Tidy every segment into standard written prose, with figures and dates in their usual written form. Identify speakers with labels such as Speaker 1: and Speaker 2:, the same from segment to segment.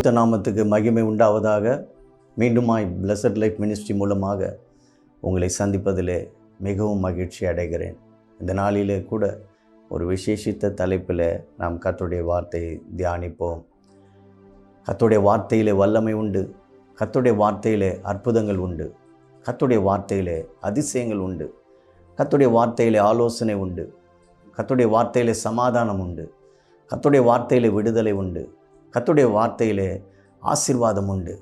Speaker 1: பரிசுத்த நாமத்துக்கு மகிமை உண்டாவதாக. மீண்டுமாய் பிளஸட் லைஃப் மினிஸ்ட்ரி மூலமாக உங்களை சந்திப்பதிலே மிகவும் மகிழ்ச்சி அடைகிறேன். இந்த நாளிலே கூட ஒரு விசேஷித்த தலைப்பில் நாம் கர்த்தருடைய வார்த்தையை தியானிப்போம். கர்த்தருடைய வார்த்தையிலே வல்லமை உண்டு, கர்த்தருடைய வார்த்தையிலே அற்புதங்கள் உண்டு, கர்த்தருடைய வார்த்தையிலே அதிசயங்கள் உண்டு, கர்த்தருடைய வார்த்தையிலே ஆலோசனை உண்டு, கர்த்தருடைய வார்த்தையிலே சமாதானம் உண்டு, கர்த்தருடைய வார்த்தையிலே விடுதலை உண்டு, கர்த்தருடைய வார்த்தையிலே ஆசீர்வாதம் உண்டு.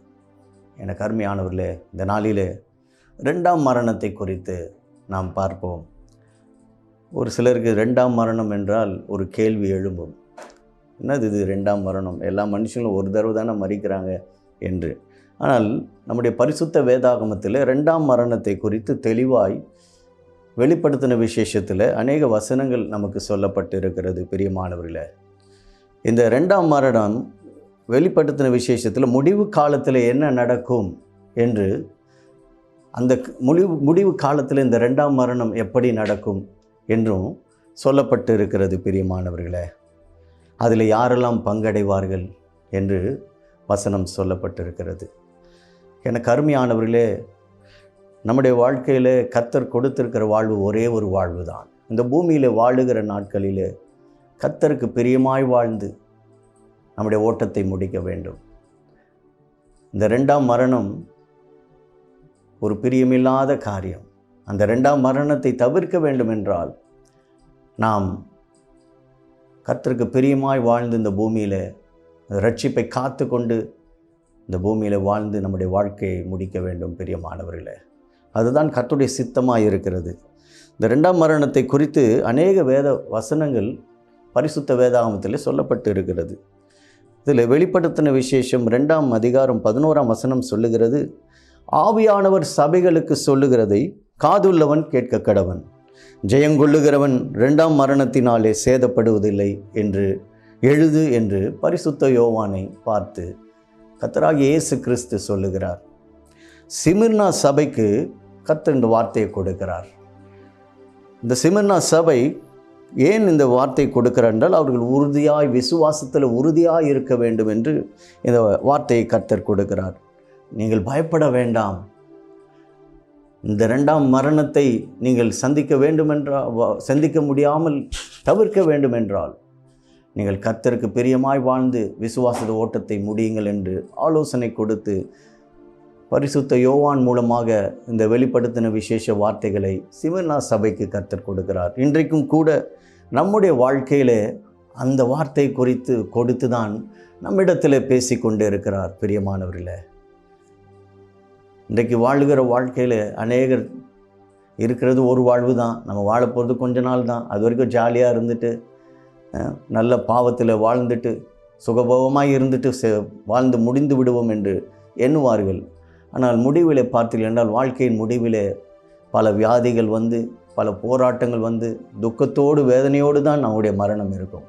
Speaker 1: எனக்கு அருமையானவர்களே, இந்த நாளிலே 2ஆம் மரணத்தை குறித்து நாம் பார்ப்போம். ஒரு சிலருக்கு 2ஆம் மரணம் என்றால் ஒரு கேள்வி எழும்பும். என்னது இது 2ஆம் மரணம்? எல்லா மனுஷங்களும் ஒரு தடவை தானே மரிக்கிறாங்க என்று. ஆனால் நம்முடைய பரிசுத்த வேதாகமத்தில் 2ஆம் மரணத்தை குறித்து தெளிவாய் வெளிப்படுத்தின விசேஷத்தில் அநேக வசனங்கள் நமக்கு சொல்லப்பட்டு இருக்கிறது. பிரியமானவர்களே, இந்த 2ஆம் மரணம் வெளிப்படுத்தின விசேஷத்தில் முடிவு காலத்தில் என்ன நடக்கும் என்று, அந்த முடிவு காலத்தில் இந்த 2ஆம் மரணம் எப்படி நடக்கும் என்றும் சொல்லப்பட்டு இருக்கிறது. பிரியமானவர்களே, அதில் யாரெல்லாம் பங்கடைவார்கள் என்று வசனம் சொல்லப்பட்டிருக்கிறது. எனக்கு அருமையானவர்களே, நம்முடைய வாழ்க்கையில் கர்த்தர் கொடுத்திருக்கிற வாழ்வு ஒரே ஒரு வாழ்வு தான். இந்த பூமியில் வாழுகிற நாட்களிலே கர்த்தருக்கு பிரியமாய் வாழ்ந்து நம்முடைய ஓட்டத்தை முடிக்க வேண்டும். இந்த 2ஆம் மரணம் ஒரு பிரியமில்லாத காரியம். அந்த 2ஆம் மரணத்தை தவிர்க்க வேண்டும் என்றால் நாம் கர்த்தருக்கு பிரியமாய் வாழ்ந்து இந்த பூமியில் ரட்சிப்பை காத்து கொண்டு இந்த பூமியில் வாழ்ந்து நம்முடைய வாழ்க்கையை முடிக்க வேண்டும். பிரியமானவர்களே, அதுதான் கர்த்தருடைய சித்தமாக இருக்கிறது. இந்த 2ஆம் மரணத்தை குறித்து அநேக வேத வசனங்கள் பரிசுத்த வேதாகமத்தில் சொல்லப்பட்டு இருக்கிறது. இதில் வெளிப்படுத்தின விசேஷம் 2ஆம் அதிகாரம் 11ஆம் வசனம் சொல்லுகிறது, ஆவியானவர் சபைகளுக்கு சொல்லுகிறதை காதுள்ளவன் கேட்க கடவன். ஜெயங்கொள்ளுகிறவன் 2ஆம் மரணத்தினாலே சேதப்படுவதில்லை என்று எழுது என்று பரிசுத்த யோவானை பார்த்து கர்த்தராகிய இயேசு கிறிஸ்து சொல்லுகிறார். சிமிர்னா சபைக்கு கர்த்தர் இந்த வார்த்தையை கொடுக்கிறார். இந்த சிமிர்னா சபை ஏன் இந்த வார்த்தை கொடுக்கிறார் என்றால், அவர்கள் உறுதியாய் விசுவாசத்தில் உறுதியாய் இருக்க வேண்டும் என்று இந்த வார்த்தையை கர்த்தர் கொடுக்கிறார். நீங்கள் பயப்பட வேண்டாம். இந்த 2ஆம் மரணத்தை நீங்கள் சந்திக்க முடியாமல் தவிர்க்க வேண்டும் என்றால் நீங்கள் கர்த்தருக்கு பிரியமாய் வாழ்ந்து விசுவாச ஓட்டத்தை முடியுங்கள் என்று ஆலோசனை கொடுத்து பரிசுத்த யோவான் மூலமாக இந்த வெளிப்படுத்தின விசேஷ வார்த்தைகளை சிமிர்னா சபைக்கு கர்த்தர் கொடுக்கிறார். இன்றைக்கும் கூட நம்முடைய வாழ்க்கையில் அந்த வார்த்தை குறித்து கொடுத்து தான் நம்மிடத்தில் பேசி கொண்டு இருக்கிறார். பிரியமானவர்களே, இன்றைக்கு வாழுகிற வாழ்க்கையில் அநேகர் இருக்கிறது ஒரு வாழ்வு தான். நம்ம வாழ போகிறது கொஞ்ச நாள் தான். அது வரைக்கும் ஜாலியாக இருந்துட்டு நல்ல பாவத்தில் வாழ்ந்துட்டு சுகபோகமாக இருந்துட்டு வாழ்ந்து முடிந்து விடுவோம் என்று எண்ணுவார்கள். ஆனால் முடிவிலே பார்த்தீர்கள் என்றால், வாழ்க்கையின் முடிவிலே பல வியாதிகள் வந்து, பல போராட்டங்கள் வந்து, துக்கத்தோடு வேதனையோடு தான் நம்முடைய மரணம் இருக்கும்.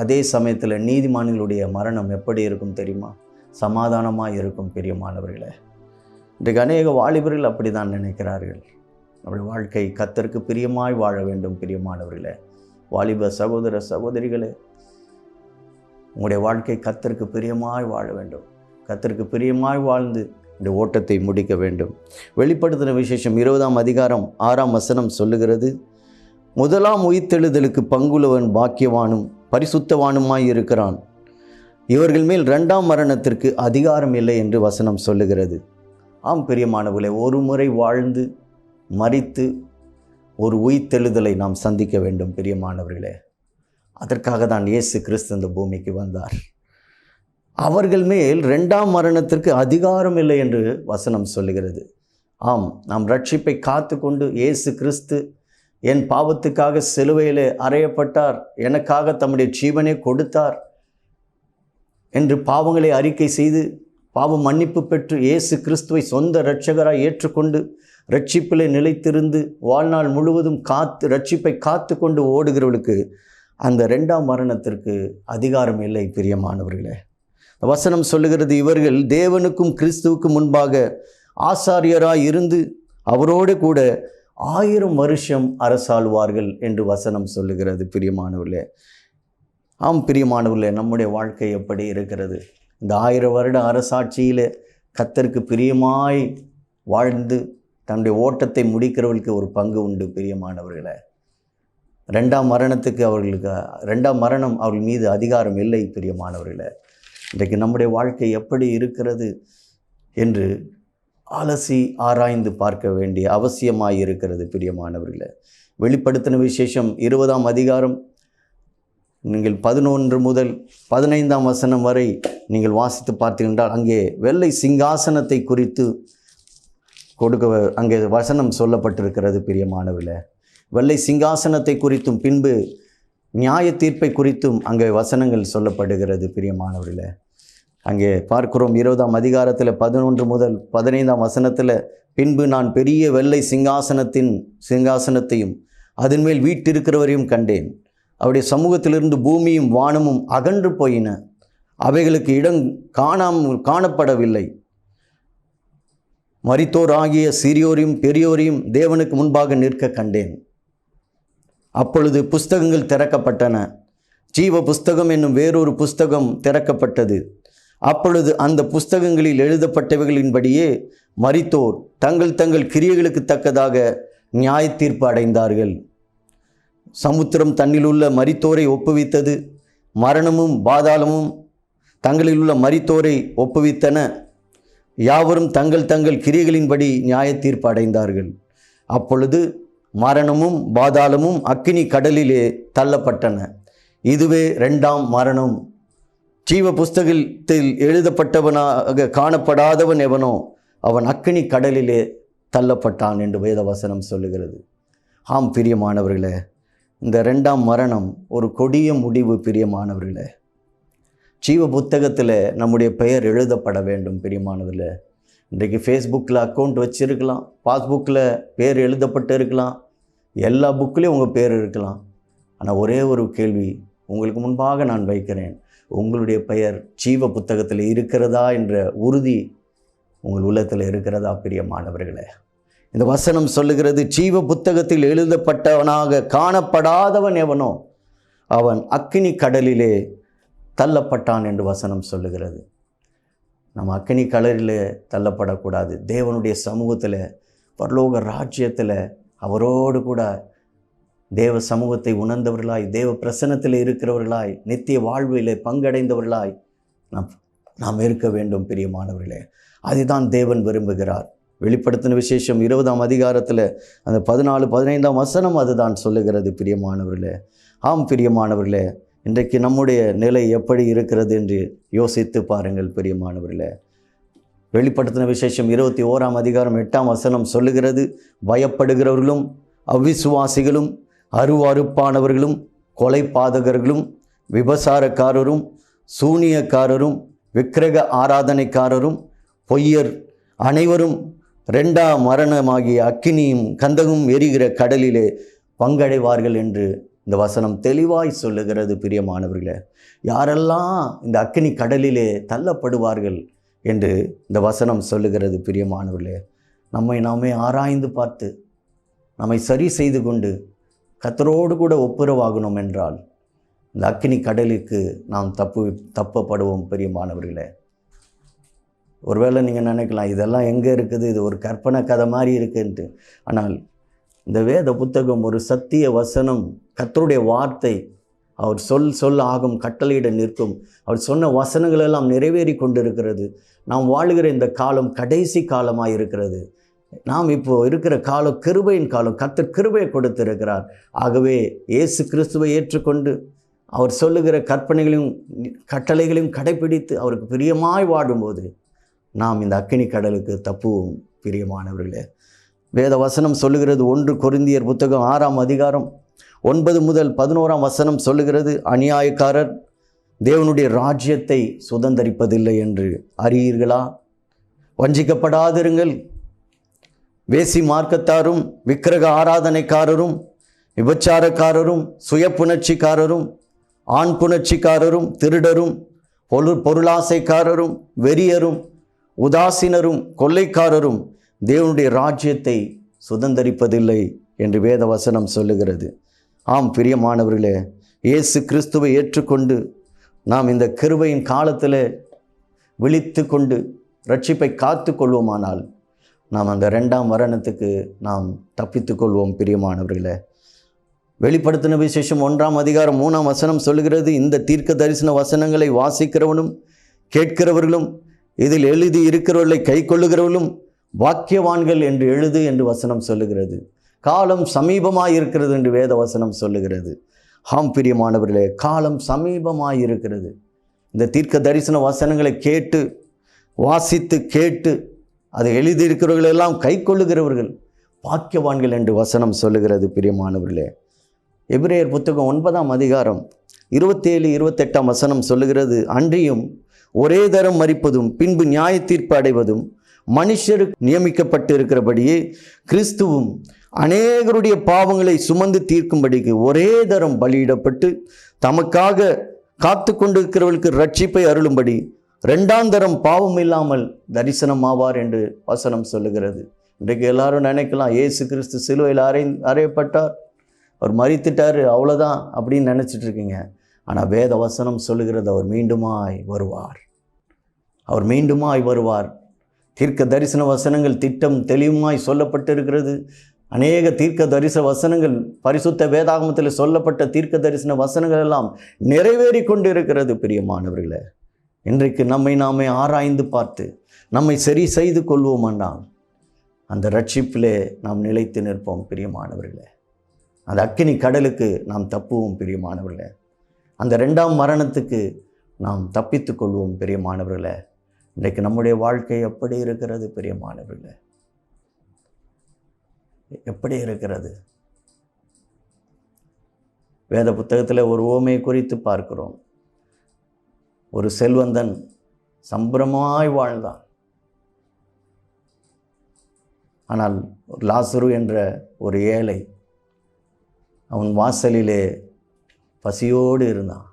Speaker 1: அதே சமயத்தில் நீதிமான்களுடைய மரணம் எப்படி இருக்கும் தெரியுமா? சமாதானமாக இருக்கும். பிரியமானவர்களே, இன்றைக்கு அநேக வாலிபர்கள் அப்படி தான் நினைக்கிறார்கள். நம்முடைய வாழ்க்கை கர்த்தருக்கு பிரியமாய் வாழ வேண்டும். பிரியமானவர்களே, வாலிப சகோதர சகோதரிகளே, உங்களுடைய வாழ்க்கை கர்த்தருக்கு பிரியமாய் வாழ வேண்டும். கர்த்தருக்கு பிரியமாய் வாழ்ந்து இந்த ஓட்டத்தை முடிக்க வேண்டும். வெளிப்படுத்தின விசேஷம் 20ஆம் அதிகாரம் 6ஆம் வசனம் சொல்லுகிறது, முதலாம் உயிர்த்தெழுதலுக்கு பங்குள்ளவன் பாக்கியவானும் பரிசுத்தவானுமாய் இருக்கிறான். இவர்கள் மேல் 2ஆம் மரணத்திற்கு அதிகாரம் இல்லை என்று வசனம் சொல்லுகிறது. ஆம் பிரியமானவர்களே, ஒரு முறை வாழ்ந்து மரித்து ஒரு உயிர்த்தெழுதலை நாம் சந்திக்க வேண்டும். பிரியமானவர்களே, அதற்காக தான் இயேசு கிறிஸ்து இந்த பூமிக்கு வந்தார். அவர்கள் மேல் 2ஆம் மரணத்திற்கு அதிகாரம் இல்லை என்று வசனம் சொல்லுகிறது. ஆம், நாம் ரட்சிப்பை காத்து கொண்டு இயேசு கிறிஸ்து என் பாவத்துக்காக சிலுவையிலே அறையப்பட்டார், எனக்காக தம்முடைய ஜீவனை கொடுத்தார் என்று பாவங்களை அறிக்கை செய்து பாவ மன்னிப்பு பெற்று இயேசு கிறிஸ்துவை சொந்த இரட்சகராய் ஏற்றுக்கொண்டு ரட்சிப்பிலே நிலைத்திருந்து வாழ்நாள் முழுவதும் ரட்சிப்பை காத்து கொண்டு ஓடுகிறவர்களுக்கு அந்த 2ஆம் மரணத்திற்கு அதிகாரம் இல்லை. பிரியமானவர்களே, வசனம் சொல்லுகிறது, இவர்கள் தேவனுக்கும் கிறிஸ்துவுக்கும் முன்பாக ஆசாரியராய் இருந்து அவரோடு கூட 1000 வருஷம் அரசாளுவார்கள் என்று வசனம் சொல்லுகிறது. பிரியமானவர்களே, ஆம் பிரியமானவர்களே, நம்முடைய வாழ்க்கை எப்படி இருக்கிறது? இந்த 1000 வருட அரசாட்சியில் கர்த்தருக்கு பிரியமாய் வாழ்ந்து தன்னுடைய ஓட்டத்தை முடிக்கிறவர்களுக்கு ஒரு பங்கு உண்டு பிரியமானவர்களே. ரெண்டாம் மரணம் அவர்கள் மீது அதிகாரம் இல்லை பிரியமானவர்களே. இன்றைக்கு நம்முடைய வாழ்க்கை எப்படி இருக்கிறது என்று அலசி ஆராய்ந்து பார்க்க வேண்டிய அவசியமாய் இருக்கிறது பிரியமானவர்களே. வெளிப்படுத்தின விசேஷம் 20ஆம் அதிகாரம் நீங்கள் 11 முதல் 15ஆம் வசனம் வரை நீங்கள் வாசித்து பார்த்தீர்கள். அங்கே வெள்ளை சிங்காசனத்தை குறித்து அங்கே வசனம் சொல்லப்பட்டிருக்கிறது பிரியமானவர்களே. வெள்ளை சிங்காசனத்தை குறித்தும் பின்பு நியாய தீர்ப்பை குறித்தும் அங்கே வசனங்கள் சொல்லப்படுகிறது பிரியமானவர்களே. அங்கே பார்க்கிறோம் 20ஆம் அதிகாரத்தில் 11 முதல் 15ஆம் வசனத்தில், பின்பு நான் பெரிய வெள்ளை சிங்காசனத்தையும் அதன் மேல் வீட்டிருக்கிறவரையும் கண்டேன். அவருடைய சமூகத்திலிருந்து பூமியும் வானமும் அகன்று போயின, அவைகளுக்கு இடம் காணப்படவில்லை. மரித்தோராகிய சிறியோரையும் பெரியோரையும் தேவனுக்கு முன்பாக நிற்க கண்டேன். அப்பொழுது புஸ்தகங்கள் திறக்கப்பட்டன. ஜீவ புஸ்தகம் என்னும் வேறொரு புஸ்தகம் திறக்கப்பட்டது. அப்பொழுது அந்த புஸ்தகங்களில் எழுதப்பட்டவைகளின்படியே மரித்தோர் தங்கள் தங்கள் கிரியைகளுக்கு தக்கதாக நியாய தீர்ப்பு அடைந்தார்கள். சமுத்திரம் தன்னில் உள்ள மரித்தோரை ஒப்புவித்தது. மரணமும் பாதாளமும் தங்களில் உள்ள மரித்தோரை ஒப்புவித்தன. யாவரும் தங்கள் தங்கள் கிரியைகளின்படி நியாய தீர்ப்பு அடைந்தார்கள். அப்பொழுது மரணமும் பாதாளமும் அக்கினி கடலிலே தள்ளப்பட்டன. இதுவே 2ஆம் மரணம். ஜீவ புஸ்தகத்தில் எழுதப்பட்டவனாக காணப்படாதவன் எவனோ அவன் அக்கினி கடலிலே தள்ளப்பட்டான் என்று வேதவசனம் சொல்லுகிறது. ஆம் பிரியமானவர்களே, இந்த 2ஆம் மரணம் ஒரு கொடிய முடிவு பிரியமானவர்களே. ஜீவ புத்தகத்தில் நம்முடைய பெயர் எழுதப்பட வேண்டும் பிரியமானவர்களே. இன்றைக்கு ஃபேஸ்புக்கில் அக்கௌண்ட் வச்சுருக்கலாம், பாஸ்புக்கில் பேர் எழுதப்பட்டு இருக்கலாம், எல்லா புக்லேயும் உங்கள் பேர் இருக்கலாம். ஆனால் ஒரே ஒரு கேள்வி உங்களுக்கு முன்பாக நான் வைக்கிறேன். உங்களுடைய பெயர் ஜீவ புத்தகத்தில் இருக்கிறதா என்ற உறுதி உங்கள் உள்ளத்தில் இருக்கிறதா பிரியமானவர்களே? இந்த வசனம் சொல்லுகிறது, ஜீவ புத்தகத்தில் எழுதப்பட்டவனாக காணப்படாதவன் எவனோ அவன் அக்கினி கடலிலே தள்ளப்பட்டான் என்று வசனம் சொல்லுகிறது. நம்ம அக்கினி கடலிலே தள்ளப்படக்கூடாது. தேவனுடைய சமூகத்தில், பரலோக ராஜ்யத்தில் அவரோடு கூட தேவ சமூகத்தை உணர்ந்தவர்களாய், தேவ பிரசன்னத்தில் இருக்கிறவர்களாய், நித்திய வாழ்விலே பங்கடைந்தவர்களாய் நாம் இருக்க வேண்டும் பிரியமானவர்களே. அதுதான் தேவன் விரும்புகிறார். வெளிப்படுத்தின விசேஷம் 20ஆம் அதிகாரத்தில் அந்த 14, 15ஆம் வசனம் அதுதான் சொல்லுகிறது பிரியமானவர்களே. ஆம் பிரியமானவர்களே, இன்றைக்கு நம்முடைய நிலை எப்படி இருக்கிறது என்று யோசித்து பாருங்கள் பிரியமானவர்களே. வெளிப்படுத்தின விசேஷம் 21ஆம் அதிகாரம் 8ஆம் வசனம் சொல்லுகிறது, பயப்படுகிறவர்களும் அவ்விசுவாசிகளும் அருவருப்பானவர்களும் கொலைபாதகர்களும் விபசாரக்காரரும் சூனியக்காரரும் விக்கிரக ஆராதனைக்காரரும் பொய்யர் அனைவரும் 2ஆம் மரணமாகிய அக்கினியும் கந்தகும் எரிகிற கடலிலே பங்கடைவார்கள் என்று இந்த வசனம் தெளிவாய் சொல்லுகிறது பிரியமானவர்களே. யாரெல்லாம் இந்த அக்கினி கடலிலே தள்ளப்படுவார்கள் என்று இந்த வசனம் சொல்லுகிறது பிரியமானவர்களே. நம்மை நாமே ஆராய்ந்து பார்த்து நம்மை சரி செய்து கொண்டு கர்த்தரோடு கூட ஒப்புரவாகணும் என்றால் இந்த அக்கினி கடலுக்கு நாம் தப்பப்படுவோம் பிரியமானவர்களே. ஒருவேளை நீங்கள் நினைக்கலாம், இதெல்லாம் எங்கே இருக்குது, இது ஒரு கற்பனை கதை மாதிரி இருக்குன்ட்டு. ஆனால் இந்த வேத புத்தகம் ஒரு சத்திய வசனம், கர்த்தருடைய வார்த்தை. அவர் சொல் ஆகும், கட்டளையிட நிற்கும். அவர் சொன்ன வசனங்கள் எல்லாம் நிறைவேறி கொண்டிருக்கிறது. நாம் வாழுகிற இந்த காலம் கடைசி காலமாக இருக்கிறது. நாம் இப்போ இருக்கிற காலம் கிருபையின் காலம். கர்த்தர் கிருபையை கொடுத்திருக்கிறார். ஆகவே இயேசு கிறிஸ்துவை ஏற்றுக்கொண்டு அவர் சொல்லுகிற கற்பனைகளையும் கட்டளைகளையும் கடைபிடித்து அவருக்கு பிரியமாய் வாடும்போது நாம் இந்த அக்கினி கடலுக்கு தப்புவோம் பிரியமானவர்களே. வேத வசனம் சொல்லுகிறது, 1 கொரிந்தியர் புத்தகம் 6ஆம் அதிகாரம் 9 முதல் 11ஆம் வசனம் சொல்லுகிறது, அநியாயக்காரர் தேவனுடைய ராஜ்யத்தை சுதந்தரிப்பதில்லை என்று அறியீர்களா? வஞ்சிக்கப்படாதிருங்கள். வேசி மார்க்கத்தாரும் விக்கிரக ஆராதனைக்காரரும் விபச்சாரக்காரரும் சுய புணர்ச்சிக்காரரும் ஆண் புணர்ச்சிக்காரரும் திருடரும் பொருளாசைக்காரரும் வெறியரும் உதாசீனரும் கொள்ளைக்காரரும் தேவனுடைய ராஜ்யத்தை சுதந்தரிப்பதில்லை என்று வேத வசனம் சொல்லுகிறது. ஆம் பிரியமானவர்களே, இயேசு கிறிஸ்துவை ஏற்றுக்கொண்டு நாம் இந்த கிருபையின் காலத்தில் விழித்து கொண்டு ரட்சிப்பை காத்து கொள்வோமானால் நாம் அந்த 2ஆம் மரணத்துக்கு நாம் தப்பித்து கொள்வோம். பிரியமானவர்களே, வெளிப்படுத்தின விசேஷம் 1ஆம் அதிகாரம் 3ஆம் வசனம் சொல்லுகிறது, இந்த தீர்க்க தரிசன வசனங்களை வாசிக்கிறவனும் கேட்கிறவர்களும் இதில் எழுதி இருக்கிறவர்களை கை கொள்ளுகிறவர்களும் வாக்கியவான்கள் என்று எழுது என்று வசனம் சொல்லுகிறது. காலம் சமீபமாய் இருக்கிறது என்று வேத வசனம் சொல்லுகிறது. ஆம் பிரியமானவர்களே, காலம் சமீபமாய் இருக்கிறது. இந்த தீர்க்க தரிசன வசனங்களை கேட்டு வாசித்து கேட்டு அதை எழுதியிருக்கிறவர்கள் எல்லாம் கை கொள்ளுகிறவர்கள் பாக்கியவான்கள் என்று வசனம் சொல்லுகிறது. பிரியமானவர்களே, எபிரேயர் புத்தகம் 9ஆம் அதிகாரம் 27-28 வசனம் சொல்லுகிறது, அன்றியும் ஒரே தரம் மரிப்பதும் பின்பு நியாய தீர்ப்பு அடைவதும் மனுஷருக்கு நியமிக்கப்பட்டு இருக்கிறபடியே கிறிஸ்துவும் அநேகருடைய பாவங்களை சுமந்து தீர்க்கும்படிக்கு ஒரே தரம் பலியிடப்பட்டு தமக்காக காத்து கொண்டிருக்கிறவர்களுக்கு ரட்சிப்பை அருளும்படி 2ஆம் தரம் பாவம் இல்லாமல் தரிசனமாவார் என்று வசனம் சொல்லுகிறது. இன்றைக்கு எல்லாரும் நினைக்கலாம், இயேசு கிறிஸ்து சிலுவையில் அறையப்பட்டார், அவர் மரித்துட்டார், அவ்வளோதான் அப்படின்னு நினச்சிட்டு இருக்கீங்க. ஆனால் வேத வசனம் சொல்லுகிறது, அவர் மீண்டுமாய் வருவார். அவர் மீண்டுமாய் வருவார். தீர்க்க தரிசன வசனங்கள் திட்டம் தெளிவுமாய் சொல்லப்பட்டிருக்கிறது. அநேக தீர்க்க தரிசன வசனங்கள் பரிசுத்த வேதாகமத்தில் சொல்லப்பட்ட தீர்க்க தரிசன வசனங்கள் எல்லாம் நிறைவேறி கொண்டு இருக்கிறது. பிரியமானவர்களே, இன்றைக்கு நம்மை நாமே ஆராய்ந்து பார்த்து நம்மை சரி செய்து கொள்வோமானால் அந்த ரட்சிப்பிலே நாம் நிலைத்து நிற்போம். பிரியமானவர்களே, அந்த அக்கினி கடலுக்கு நாம் தப்புவோம். பிரியமானவர்களே, அந்த 2ஆம் மரணத்துக்கு நாம் தப்பித்து கொள்வோம். பிரியமானவர்களே, இன்றைக்கு நம்முடைய வாழ்க்கை எப்படி இருக்கிறது? பிரியமானவர்களே, எப்படி இருக்கிறது? வேத புத்தகத்தில் ஒரு உவமையை குறித்து பார்க்கிறோம். ஒரு செல்வந்தன் சம்பிரமாய் வாழ்ந்தான். ஆனால் லாசரு என்ற ஒரு ஏழை அவன் வாசலிலே பசியோடு இருந்தான்.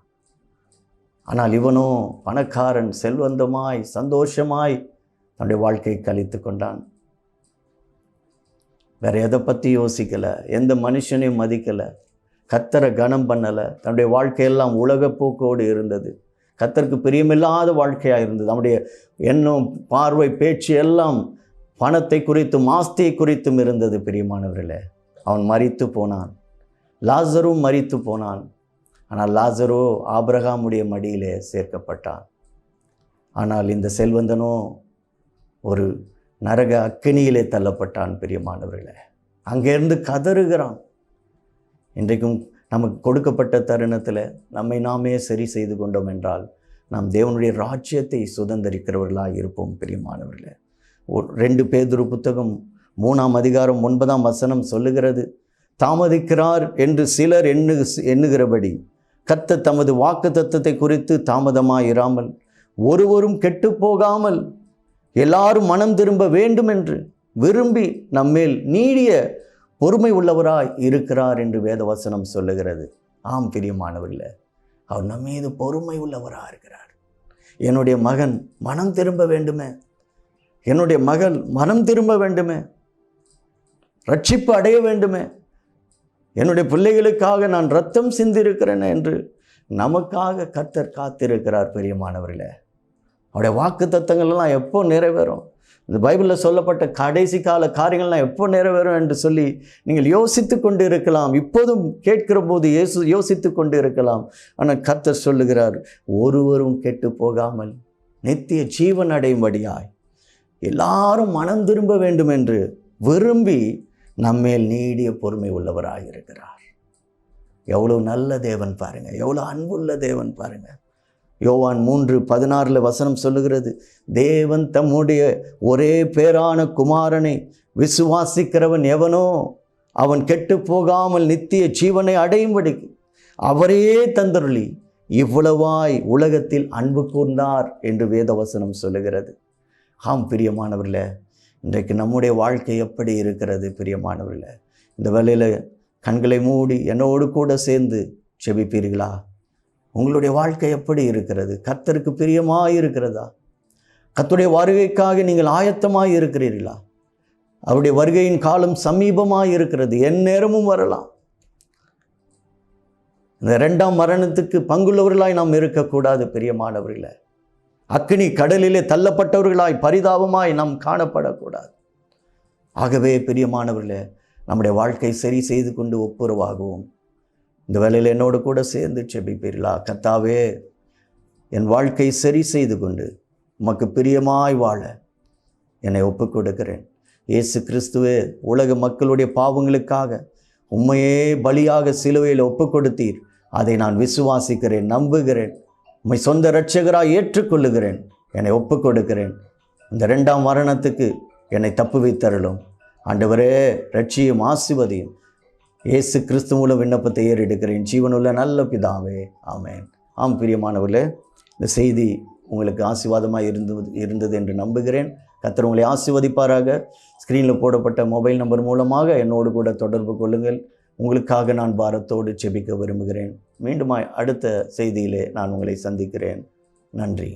Speaker 1: ஆனால் இவனோ பணக்காரன், செல்வந்தமாய் சந்தோஷமாய் தன்னுடைய வாழ்க்கையை கழித்து கொண்டான். வேற எதை பற்றி யோசிக்கலை, எந்த மனுஷனையும் மதிக்கலை, கர்த்தரை கனம் பண்ணலை. தன்னுடைய வாழ்க்கையெல்லாம் உலகப்போக்கோடு இருந்தது. கர்த்தருக்கு பிரியமில்லாத வாழ்க்கையாக இருந்தது. நம்முடைய எண்ணம், பார்வை, பேச்சு எல்லாம் பணத்தை குறித்தும் ஆஸ்தியை குறித்தும் இருந்தது. பிரியமானவர்களே, அவன் மரித்து போனான். லாசரும் மரித்து போனான். ஆனால் லாசரோ ஆபிரகாமுடைய மடியிலே சேர்க்கப்பட்டான். ஆனால் இந்த செல்வந்தனோ ஒரு நரக அக்கினியிலே தள்ளப்பட்டான். பிரியமானவர்களே, அங்கேருந்து கதறுகிறான். இன்றைக்கும் நமக்கு கொடுக்கப்பட்ட தருணத்தில் நம்மை நாமே சரி செய்து கொண்டோம் என்றால் நாம் தேவனுடைய ராஜ்யத்தை சுதந்திரிக்கிறவர்களாக இருப்போம். பிரியமானவர்களே, 2 பேதுரு புத்தகம் 3ஆம் அதிகாரம் 9ஆம் வசனம் சொல்லுகிறது, தாமதிக்கிறார் என்று சிலர் எண்ணுகிறபடி கர்த்தர் தமது வாக்குத்தத்தத்தை குறித்து தாமதமாயிராமல் ஒருவரும் கெட்டு போகாமல் எல்லாரும் மனம் திரும்ப வேண்டும் என்று விரும்பி நம்மேல் நீடிய பொறுமை உள்ளவராய் இருக்கிறார் என்று வேதவசனம் சொல்லுகிறது. ஆம் பிரியமானவர்களே, அவர் நம்ம மீது பொறுமை உள்ளவராக இருக்கிறார். என்னுடைய மகன் மனம் திரும்ப வேண்டுமே, என்னுடைய மகள் மனம் திரும்ப வேண்டுமே, ரட்சிப்பு அடைய வேண்டுமே, என்னுடைய பிள்ளைகளுக்காக நான் ரத்தம் சிந்திருக்கிறேன் என்று நமக்காக கர்த்தர் காத்திருக்கிறார். பிரியமானவர்களே, அவருடைய வாக்கு தத்தங்கள்லாம் எப்போ நிறைவேறும், இந்த பைபிளில் சொல்லப்பட்ட கடைசி கால காரியங்கள்லாம் எப்போ நிறைவேறும் என்று சொல்லி நீங்கள் யோசித்து கொண்டு இருக்கலாம். இப்போதும் கேட்கிற போது யோசித்து கொண்டு இருக்கலாம். ஆனால் கர்த்தர் சொல்லுகிறார், ஒருவரும் கெட்டு போகாமல் நித்திய ஜீவன் அடையும்படியாய் எல்லாரும் மனம் திரும்ப வேண்டும் என்று விரும்பி நம்மேல் நீடிய பொறுமை உள்ளவராக இருக்கிறார். எவ்வளோ நல்ல தேவன் பாருங்கள், எவ்வளோ அன்புள்ள தேவன் பாருங்கள். யோவான் 3:16 வசனம் சொல்லுகிறது, தேவன் தம்முடைய ஒரே பேரான குமாரனை விசுவாசிக்கிறவன் எவனோ அவன் கெட்டு போகாமல் நித்திய ஜீவனை அடையும்படி அவரையே தந்தருளி இவ்வளவாய் உலகத்தில் அன்பு கூர்ந்தார் என்று வேதவசனம் சொல்லுகிறது. ஆம் பிரியமானவர்களே, இன்றைக்கு நம்முடைய வாழ்க்கை எப்படி இருக்கிறது? பிரியமானவர்களே, இந்த வேளையில் கண்களை மூடி என்னோடு கூட சேர்ந்து செபிப்பீர்களா? உங்களுடைய வாழ்க்கை எப்படி இருக்கிறது? கர்த்தருக்கு பிரியமாக இருக்கிறதா? கர்த்தருடைய வருகைக்காக நீங்கள் ஆயத்தமாக இருக்கிறீர்களா? அவருடைய வருகையின் காலம் சமீபமாக இருக்கிறது, எந்நேரமும் வரலாம். இந்த 2ஆம் மரணத்துக்கு பங்குள்ளவர்களாய் நாம் இருக்கக்கூடாது பிரியமானவர்களே. அக்கினி கடலிலே தள்ளப்பட்டவர்களாய் பரிதாபமாய் நாம் காணப்படக்கூடாது. ஆகவே பிரியமானவர்களே, நம்முடைய வாழ்க்கை சரி செய்து கொண்டு ஒப்புரவாகுவோம். இந்த வேளையில் என்னோடு கூட சேர்ந்து செபிப்பீர்களா? கர்த்தாவே, என் வாழ்க்கை சரி செய்து கொண்டு உமக்கு பிரியமாய் வாழ என்னை ஒப்புக் கொடுக்கிறேன். இயேசு கிறிஸ்துவே, உலக மக்களுடைய பாவங்களுக்காக உம்மையே பலியாக சிலுவையில் ஒப்புக் கொடுத்தீர். அதை நான் விசுவாசிக்கிறேன், நம்புகிறேன். உம்மை சொந்த இரட்சகராய் ஏற்றுக்கொள்ளுகிறேன். என்னை ஒப்புக் கொடுக்கிறேன். இந்த 2ஆம் மரணத்துக்கு என்னை தப்புவித்தருளும். ஆண்டவரே, இரட்சியும் ஆசீர்வதியும். இயேசு கிறிஸ்து மூலம் விண்ணப்பத்தை ஏறெடுக்கிறேன் ஜீவனுள்ள நல்ல பிதாவே, ஆமென். ஆம் பிரியமானவர்களே, இந்த செய்தி உங்களுக்கு ஆசீர்வாதமாக இருந்தது என்று நம்புகிறேன். கர்த்தர் உங்களை ஆசீர்வதிப்பாராக. ஸ்க்ரீனில் போடப்பட்ட மொபைல் நம்பர் மூலமாக என்னோடு கூட தொடர்பு கொள்ளுங்கள். உங்களுக்காக நான் பாரத்தோடு செபிக்க விரும்புகிறேன். மீண்டும் அடுத்த செய்தியிலே நான் உங்களை சந்திக்கிறேன். நன்றி.